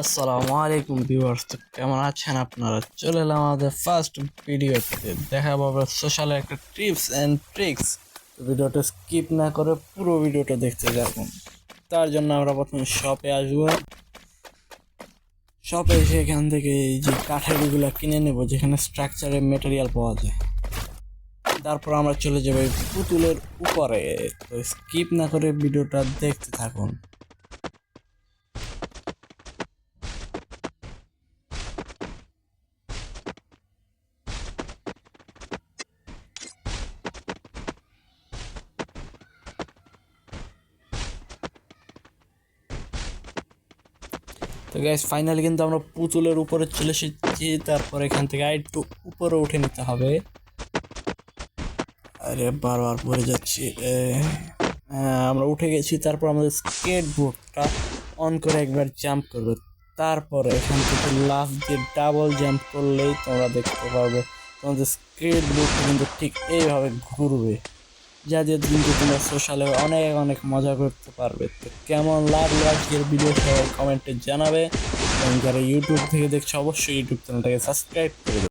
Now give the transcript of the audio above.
আসসালামু আলাইকুম ভিউয়ার্স, তো কেমন আছেন আপনারা? চলে এলাম আমাদের ফার্স্ট ভিডিওতে। দেখাবো আমরা সোশ্যালে একটা টিপস অ্যান্ড ট্রিক্স। তো ভিডিওটা স্কিপ না করে পুরো ভিডিওটা দেখতে থাকুন। তার জন্য আমরা প্রথমে শপে আসবো। শপে এসে এখান থেকে এই যে কাঠের এগুলো কিনে নেব, যেখানে স্ট্রাকচারের মেটেরিয়াল পাওয়া যায়। তারপর আমরা চলে যাবো এই পুতুলের উপরে। তো স্কিপ না করে ভিডিওটা দেখতে থাকুন। তো গ্যাস ফাইনালি কিন্তু আমরা পুতুলের উপরে চলে এসেছি। তারপর এখান থেকে একটু উপরে উঠে নিতে হবে। আরে বারবার পড়ে যাচ্ছি। আমরা উঠে গেছি। তারপর আমাদের স্কেট বোর্ডটা অন করে একবার জাম্প করবে। তারপরে এখান থেকে লাফ দিয়ে ডাবল জাম্প করলেই তোমরা দেখতে পারবে তোমাদের স্কেট বোর্ডটা কিন্তু ঠিক এইভাবে ঘুরবে, যা দিয়ে কিন্তু তোমরা সোশ্যালে অনেক অনেক মজা করতে পারবে। তো কেমন লাগলো আজকের ভিডিও সবাই কমেন্টে জানাবে, এবং যারা ইউটিউব থেকে দেখছো অবশ্যই ইউটিউব চ্যানেলটাকে সাবস্ক্রাইব করে দেবে।